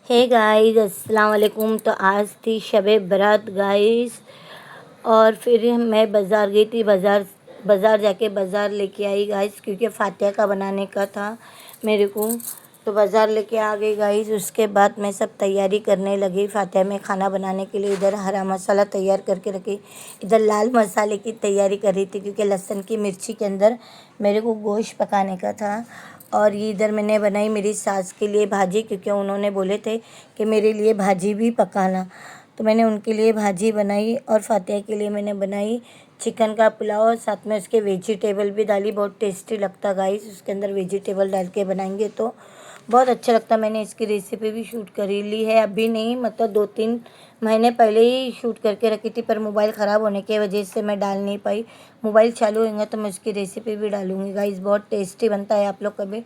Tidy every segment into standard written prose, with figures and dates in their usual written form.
Hey guys, अस्सलाम वालेकुम। तो आज थी शबे बरात गाइस। और फिर मैं बाज़ार गई थी। बाज़ार जाके बाज़ार लेके आई गाइस, क्योंकि फातिहा का बनाने का था मेरे को। तो बाज़ार लेके आ गई गाइस। उसके बाद मैं सब तैयारी करने लगी फातिहा में खाना बनाने के लिए। इधर हरा मसाला तैयार करके रखी, इधर लाल मसाले की तैयारी कर रही थी, क्योंकि लहसुन की मिर्ची के अंदर मेरे को गोश्त पकाने का था। और ये इधर मैंने बनाई मेरी सास के लिए भाजी, क्योंकि उन्होंने बोले थे कि मेरे लिए भाजी भी पकाना। तो मैंने उनके लिए भाजी बनाई। और फातिहा के लिए मैंने बनाई चिकन का पुलाव, और साथ में उसके वेजिटेबल भी डाली। बहुत टेस्टी लगता गाइस, उसके अंदर वेजिटेबल डाल के बनाएंगे तो बहुत अच्छा लगता। मैंने इसकी रेसिपी भी शूट कर ली है, अभी नहीं, मतलब 2-3 महीने पहले ही शूट करके रखी थी, पर मोबाइल ख़राब होने की वजह से मैं डाल नहीं पाई। मोबाइल चालू होगा तो मैं उसकी रेसिपी भी डालूँगी गाइस। बहुत टेस्टी बनता है, आप लोग कभी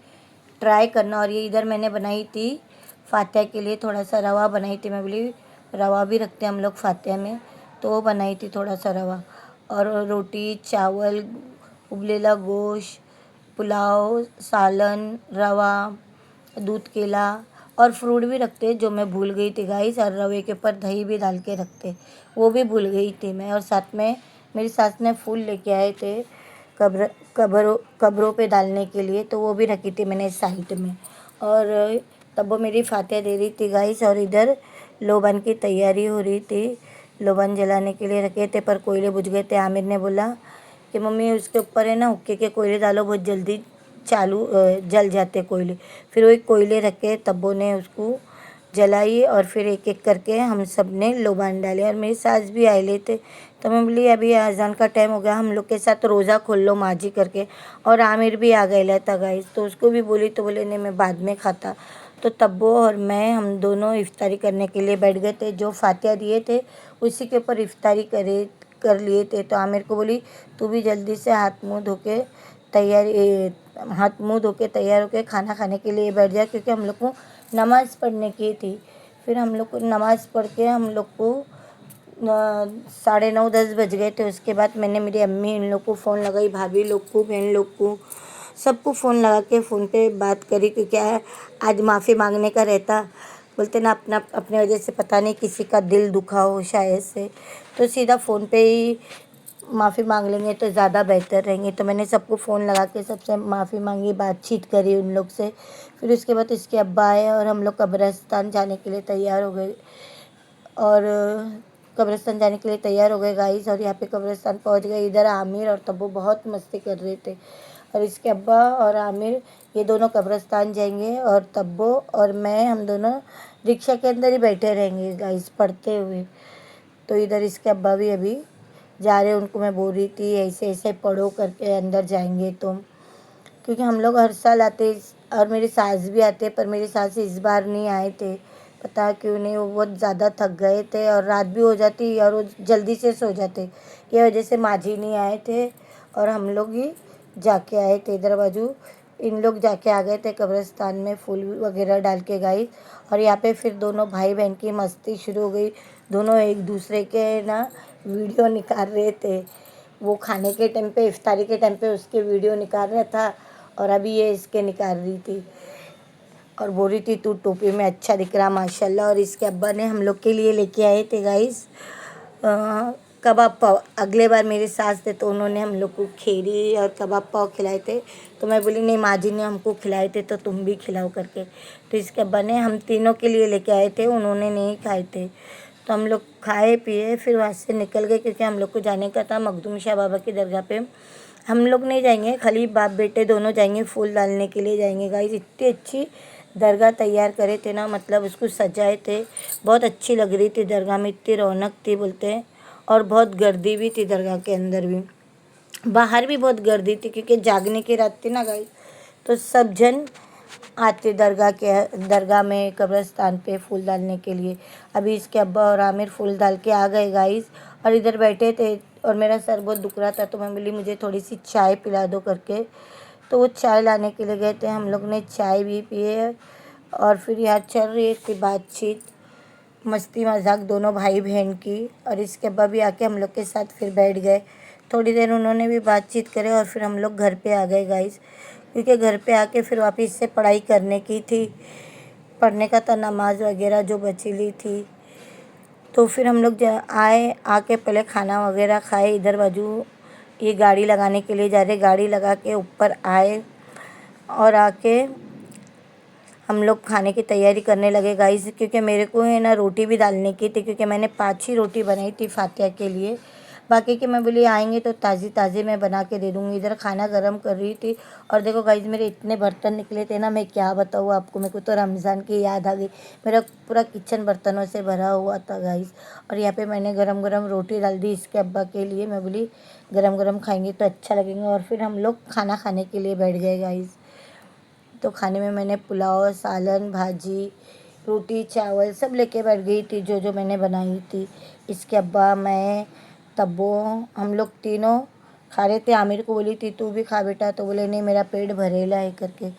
ट्राई करना। और ये इधर मैंने बनाई थी फातिहा के लिए थोड़ा सा रवा बनाई थी। मैं बोली रवा भी रखते हैं हम लोग फातिहा में, तो वो बनाई थी थोड़ा सा रवा। और रोटी, चावल, उबलेला गोश्त, पुलाव, सालन, रवा, दूध केला और फ्रूट भी रखते हैं, जो मैं भूल गई थी गाइस। और रवे के ऊपर दही भी डाल के रखते, वो भी भूल गई थी मैं। और साथ में मेरी सास ने फूल लेके आए थे कब्रों पे डालने के लिए, तो वो भी रखी थी मैंने साइड में। और तब वो मेरी फातिहा दे रही थी गाइस। और इधर लोबान की तैयारी हो रही थी। लोबान जलाने के लिए रखे थे, पर कोयले बुझ गए थे। आमिर ने बोला कि मम्मी उसके ऊपर है ना हुक्के के कोयले डालो, बहुत जल्दी जल जाते कोयले। फिर वही कोयले रखे, तब्बों ने उसको जलाई। और फिर एक एक करके हम सब ने लोबान डाले। और मेरी सास भी आए ले थे, तो मैं बोली अभी अजान का टाइम हो गया, हम लोग के साथ रोज़ा खोल लो माँ जी करके। और आमिर भी आ गया था गाइस, तो उसको भी बोली, तो बोले नहीं मैं बाद में खाता। तो तब्बो और मैं हम दोनों इफ्तारी करने के लिए बैठ गए थे। जो फातिहा दिए थे उसी के ऊपर इफ्तारी कर लिए थे। तो आमिर को बोली तू भी जल्दी से हाथ मुँह धो के तैयार होके खाना खाने के लिए बैठ जाए, क्योंकि हम लोग को नमाज़ पढ़ने की थी। फिर हम लोग को नमाज़ पढ़ के हम लोग को 9:30-10 बज गए थे। उसके बाद मैंने मेरी अम्मी इन लोग को फ़ोन लगाई, भाभी लोग को, बहन लोग को, सबको फ़ोन लगा के फ़ोन पे बात करी कि क्या है आज माफ़ी मांगने का रहता। बोलते ना अपना अपने वजह से पता नहीं किसी का दिल दुखा हो शायद से, तो सीधा फ़ोन पे ही माफ़ी मांग लेंगे तो ज़्यादा बेहतर रहेंगे। तो मैंने सबको फ़ोन लगा के सबसे माफ़ी मांगी, बातचीत करी उन लोग से। फिर उसके बाद इसके अब्बा आए और हम लोग कब्रिस्तान जाने के लिए तैयार हो गए। और कब्रिस्तान जाने के लिए तैयार हो गए गाइस। और यहाँ पे कब्रिस्तान पहुँच गए। इधर आमिर और तब्बू बहुत मस्ती कर रहे थे। और इसके अब्बा और आमिर ये दोनों कब्रिस्तान जाएंगे, और तब्बू और मैं हम दोनों रिक्शा के अंदर ही बैठे रहेंगे गाइस पढ़ते हुए। तो इधर इसके अब्बा भी अभी जा रहे, उनको मैं बोल रही थी ऐसे ऐसे पढ़ो करके अंदर जाएंगे तुम, क्योंकि हम लोग हर साल आते। और मेरी सास भी आते, पर मेरी सास इस बार नहीं आए थे, पता क्यों नहीं। वो बहुत ज़्यादा थक गए थे और रात भी हो जाती और वो जल्दी से सो जाते, ये वजह से माँ जी नहीं आए थे। और हम लोग ही जाके आए थे इधर बाजू। इन लोग जाके आ गए थे कब्रिस्तान में फूल वगैरह डाल के गाइस। और यहाँ पे फिर दोनों भाई बहन की मस्ती शुरू हो गई। दोनों एक दूसरे के ना वीडियो निकाल रहे थे। वो खाने के टाइम पे, इफ्तारी के टाइम पे उसके वीडियो निकाल रहा था, और अभी ये इसके निकाल रही थी। और बोल रही थी तू टोपी में अच्छा दिख रहा माशाल्लाह। और इसके अब्बा ने हम लोग के लिए लेके आए थे गाइस कबाब पाव। अगले बार मेरी सास थे तो उन्होंने हम लोग को खीरी और कबाब पाव खिलाए थे। तो मैं बोली नहीं, माँ जी ने हमको खिलाए थे तो तुम भी खिलाओ करके। तो इसके अब्बा ने हम तीनों के लिए लेके आए थे, उन्होंने नहीं खाए थे। तो हम लोग खाए पिए फिर वहाँ से निकल गए, क्योंकि हम लोग को जाने का था मखदूम शाह बाबा की दरगाह पे। हम लोग नहीं जाएंगे, खाली बाप बेटे दोनों जाएंगे, फूल डालने के लिए जाएंगे गाइस। इतनी अच्छी दरगाह तैयार करे थे ना, मतलब उसको सजाए थे, बहुत अच्छी लग रही थी दरगाह में, इतनी रौनक थी बोलते हैं। और बहुत गर्दी भी थी दरगाह के अंदर भी, बाहर भी बहुत गर्दी थी, क्योंकि जागने की रात थी ना गाइस। तो सब जन आते दरगाह में कब्रिस्तान पे फूल डालने के लिए। अभी इसके अब्बा और आमिर फूल डाल के आ गए गाइस, और इधर बैठे थे। और मेरा सर बहुत दुख रहा था, तो मैं बोली मुझे थोड़ी सी चाय पिला दो करके। तो वो चाय लाने के लिए गए थे, हम लोग ने चाय भी पिए। और फिर यहाँ चल रही थी बातचीत, मस्ती मजाक दोनों भाई बहन की। और इसके अब्बा भी आके हम लोग के साथ फिर बैठ गए, थोड़ी देर उन्होंने भी बातचीत करे। और फिर हम लोग घर पे आ गए गाइस, क्योंकि घर पे आके फिर वापस से पढ़ाई करने की थी। पढ़ने का था, नमाज़ वगैरह जो बची हुई थी। तो फिर हम लोग आए, आके पहले खाना वगैरह खाए। इधर बाजू ये गाड़ी लगाने के लिए जा रहे, गाड़ी लगा के ऊपर आए और आके हम लोग खाने की तैयारी करने लगे गाइस, क्योंकि मेरे को है ना रोटी भी डालने की थी, क्योंकि मैंने 5 ही रोटी बनाई थी फातिया के लिए। बाकी की मैं बोली आएंगे तो ताज़ी ताज़ी मैं बना के दे दूँगी। इधर खाना गर्म कर रही थी और देखो गाइस मेरे इतने बर्तन निकले थे ना, मैं क्या बताऊँ आपको। मेरे को तो रमज़ान की याद आ गई। मेरा पूरा किचन बर्तनों से भरा हुआ था गाइस। और यहाँ पे मैंने गरम गरम रोटी डाल दी इसके अब्बा के लिए। मैं बोली गरम गरम खाएंगे तो अच्छा लगेगा। और फिर हम लोग खाना खाने के लिए बैठ गए गाइस। तो खाने में मैंने पुलाव, सालन, भाजी, रोटी, चावल सब लेके बैठ गई थी, जो जो मैंने बनाई थी। इसके अब्बा, मैं, तब्बो, हम लोग तीनों खा रहे थे। आमिर को बोली थी तू भी खा बेटा, तो बोले नहीं मेरा पेट भरेला है करके।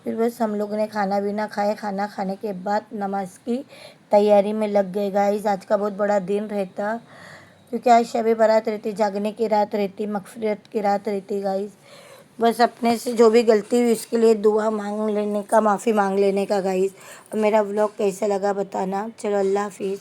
फिर बस हम लोग ने खाना भी खाए। खाना खाने के बाद नमाज की तैयारी में लग गए गाइस। आज का बहुत बड़ा दिन रहता, क्योंकि आज शब बारात रहती, जागने की रात रहती, मगफिरत की रात रहती गाइस। बस अपने से जो भी गलती हुई इसके लिए दुआ मांग लेने का, माफ़ी मांग लेने का गाइस। और मेरा व्लॉग कैसा लगा बताना। चलो अल्लाह हाफिज़।